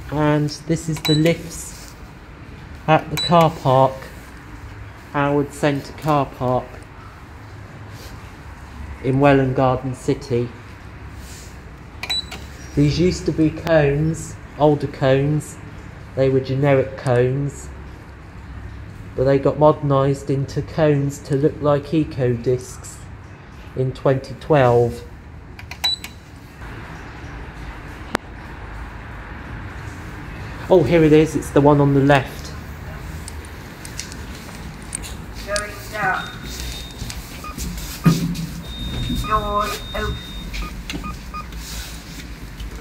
And this is the lifts at the car park, Howard Centre car park in Welwyn Garden City. These used to be cones, older cones. They were generic cones, but they got modernised into cones to look like eco discs in 2012. Oh, here it is, it's the one on the left. Going down. Doors open.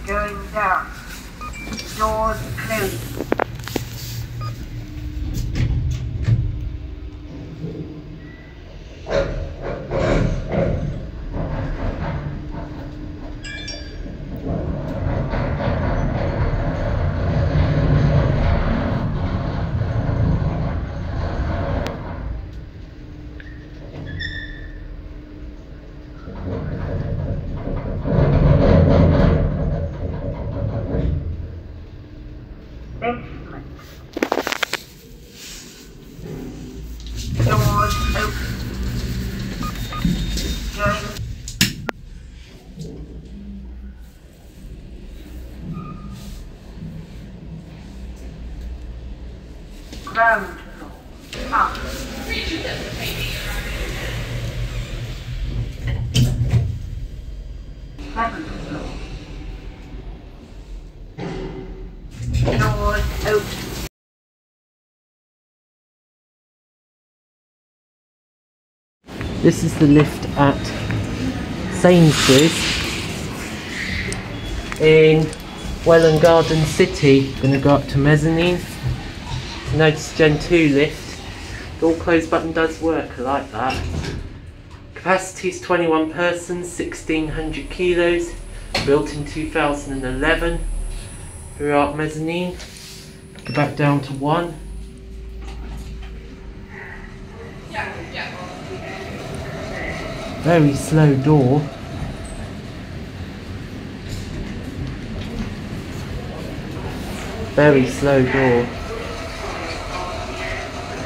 Going down. Doors closed. Doors open. Ground floor. Up. Second floor. Doors open. This is the lift at Sainsbury's in Welwyn Garden City. Going to go up to mezzanine. Notice Gen 2 lift. The all close button does work, I like that. Capacity is 21 persons, 1600 kilos. Built in 2011. We're up mezzanine. Go back down to 1. Very slow door. Very slow door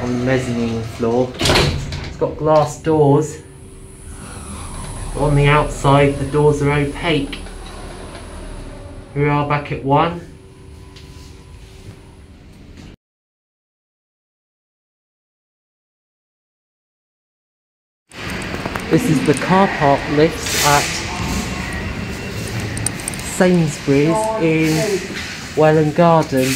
on the mezzanine floor. It's got glass doors. On the outside the doors are opaque. We are back at 1. This is the car park lifts at Sainsbury's in Welwyn Garden.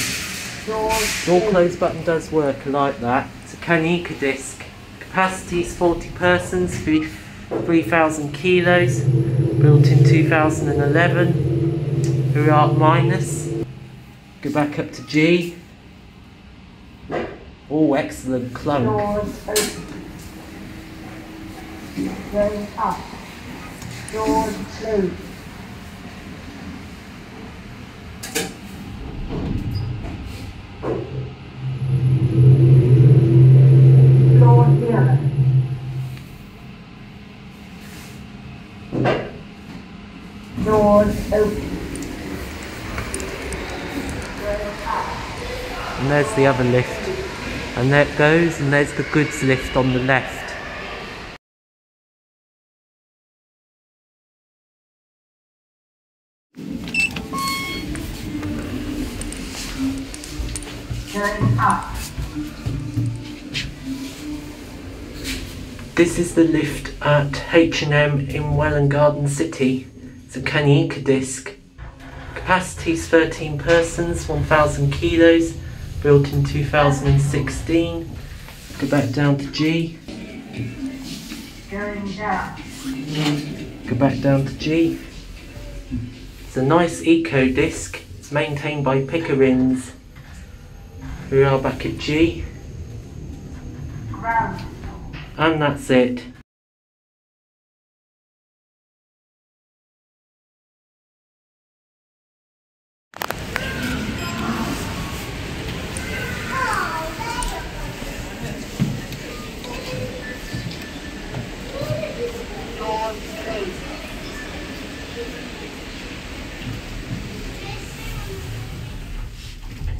Door close button does work, I like that. It's a Canica disc. Capacity is 40 persons, 3,000 kilos. Built in 2011. We're up minus. Go back up to G. Oh, excellent clunk. Going up. Doors closed. Floor 0. Doors open. Going up. And there's the other lift. And there it goes, and there's the goods lift on the left. Going up. This is the lift at H&M in Welwyn Garden City. It's a Canica disc. Capacity is 13 persons, 1,000 kilos. Built in 2016. Go back down to G. Going down. Go back down to G. It's a nice eco disc. It's maintained by Pickerins. We are back at G. Ground. And that's it.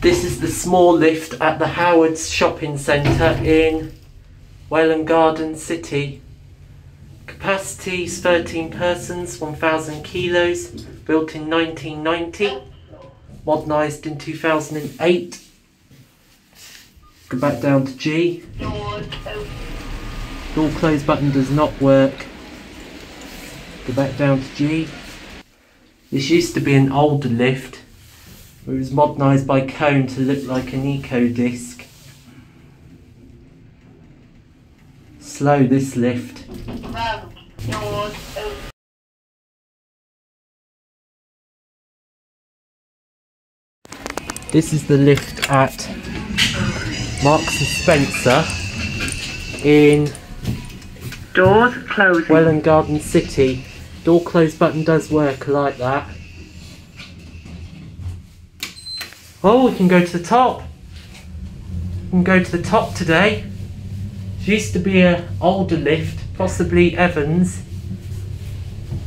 This is the small lift at the Howard's shopping centre in Welwyn Garden City. Capacity is 13 persons, 1,000 kilos, built in 1990, modernised in 2008. Go back down to G. Door close button does not work. Go back down to G. This used to be an older lift. It was modernised by Cone to look like an eco disc. Slow, this lift. This is the lift at Marks and Spencer in Doors closing. Welwyn Garden City. Door close button does work, I like that. Oh, we can go to the top. We can go to the top today. It used to be an older lift, possibly Evans.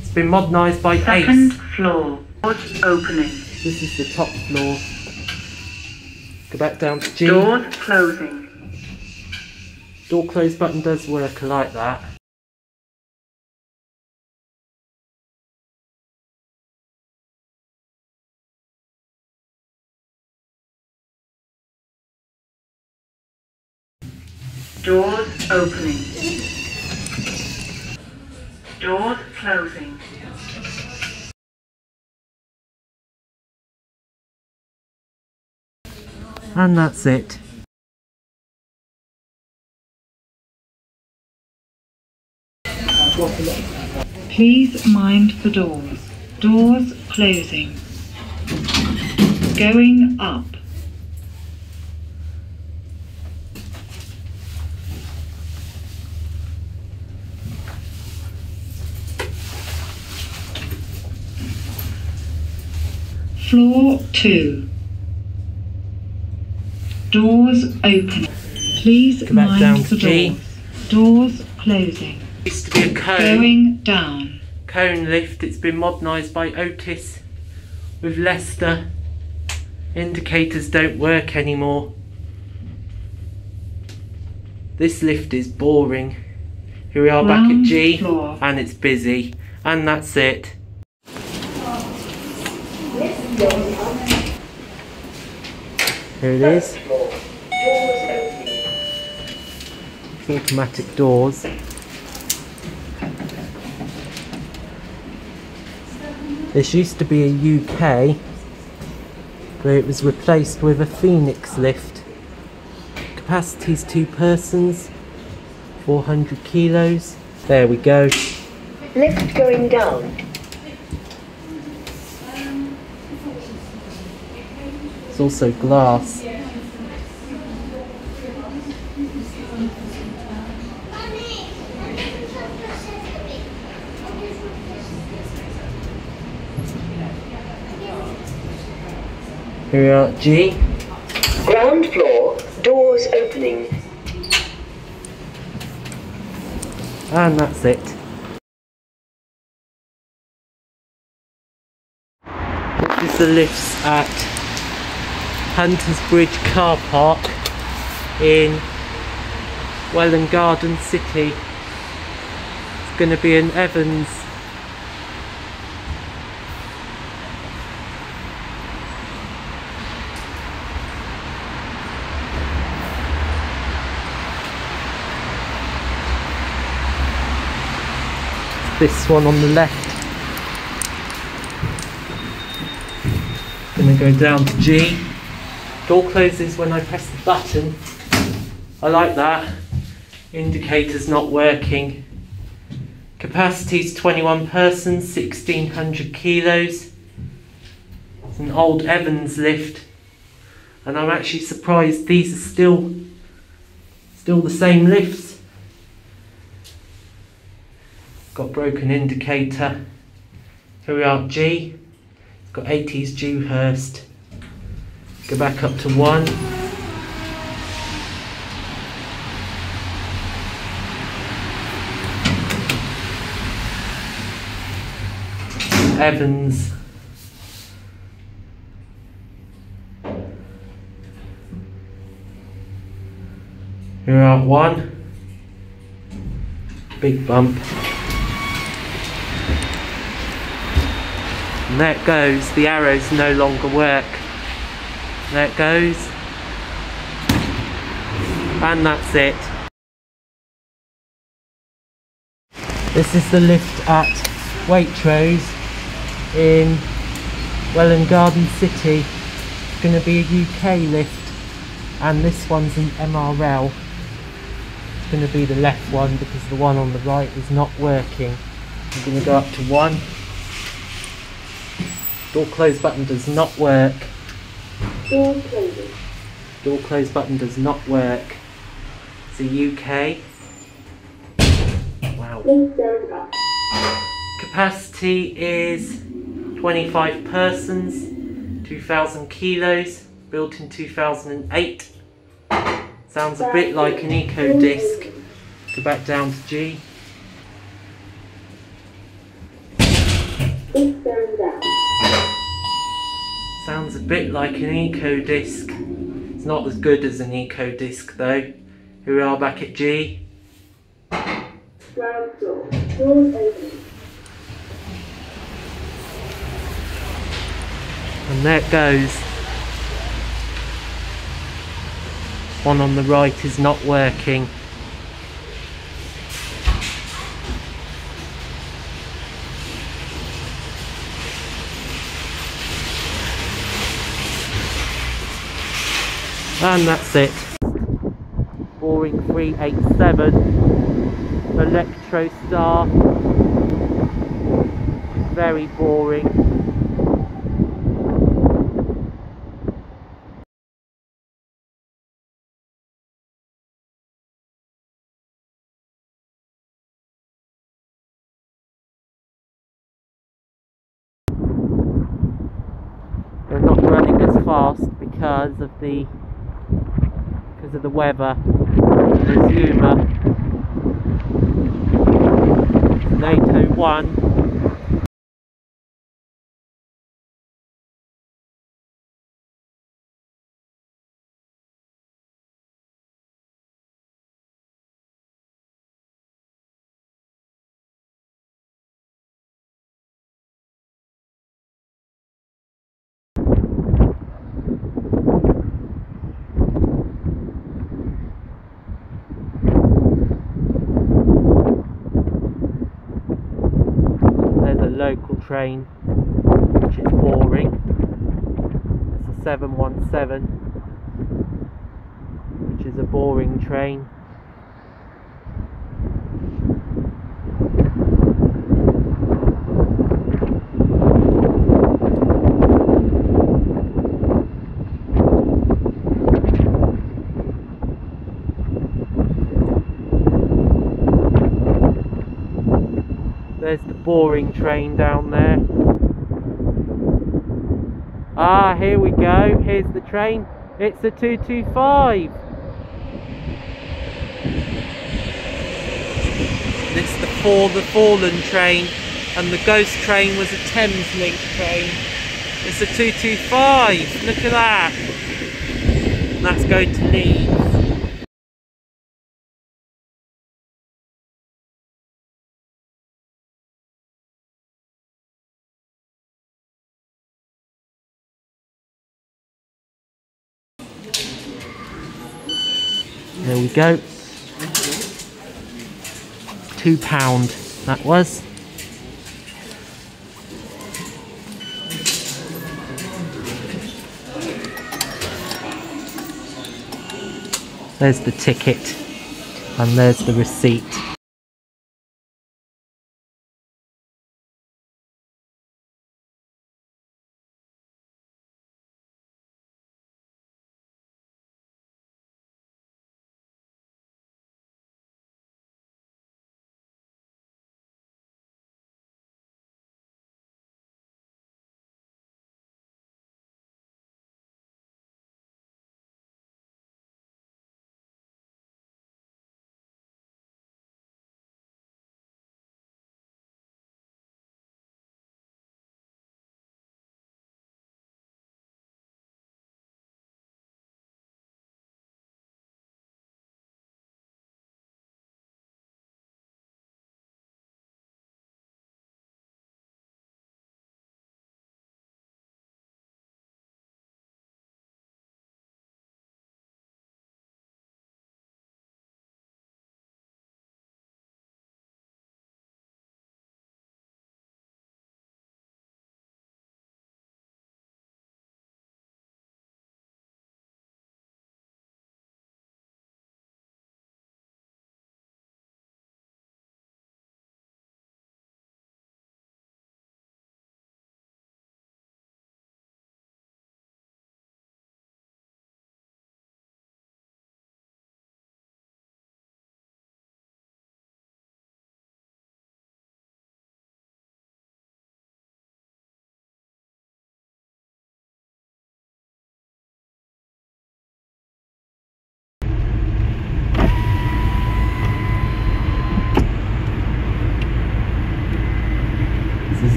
It's been modernised by Second Ace. floor. Doors opening. This is the top floor. Go back down to G. Doors closing. Door close button does work, I like that. Doors opening. Doors closing. And that's it. Please mind the doors. Doors closing. Going up. Floor 2. Doors open. Please Go back mind down the to G. doors. Doors closing. Used to be a Going down. cone lift. It's been modernised by Otis with Leicester. Indicators don't work anymore. This lift is boring. Here we are back at Ground G floor. and it's busy. And that's it. Here it is. Automatic doors. This used to be a UK, but it was replaced with a Phoenix lift. Capacity is 2 persons, 400 kilos. There we go. Lift going down. It's also glass. Here we are at G. Ground floor, doors opening. And that's it. This is the lifts at Hunters Bridge car park in Welwyn Garden City. It's going to be an Evans. This one on the left. Gonna go down to G. Door closes when I press the button. I like that. Indicator's not working. Capacity is 21 persons, 1,600 kilos. It's an old Evans lift. And I'm actually surprised these are still the same lifts. Got broken indicator. Here we are at G. It's got 80s Dewhurst. Go back up to 1. Evans. We're at 1. Big bump. And there it goes. The arrows no longer work. There it goes. And that's it. This is the lift at Waitrose in Welwyn Garden City. It's going to be a UK lift, and this one's an MRL. It's going to be the left one because the one on the right is not working. I'm going to go up to 1. Door close button does not work. Door closing. Door close button does not work. It's a UK. Wow. Lift going up. Capacity is 25 persons, 2,000 kilos, built in 2008. Sounds a bit like an eco disc. Go back down to G. Lift going down. Sounds a bit like an eco disc. It's not as good as an eco disc though. Here we are back at G. Ground floor. Doors open. And there it goes. One on the right is not working. And that's it. Boring 387. Electro Star. Very boring. We're not running as fast because of the weather. Resumer. NATO 1. Local train, which is boring. It's a 717, which is a boring train. There's the boring train down there. Ah, here we go. Here's the train. It's a 225. This is the Fallen train, and the Ghost train was a Thames Link train. It's a 225. Look at that. And that's going to Leeds. There we go. £2 that was. There's the ticket and there's the receipt.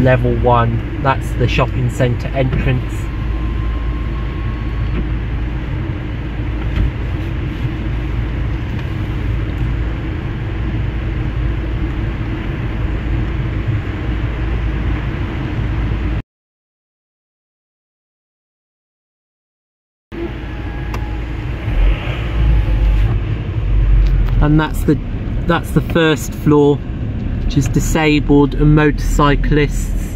level 1. That's the shopping centre entrance. And that's the first floor, which is disabled and motorcyclists.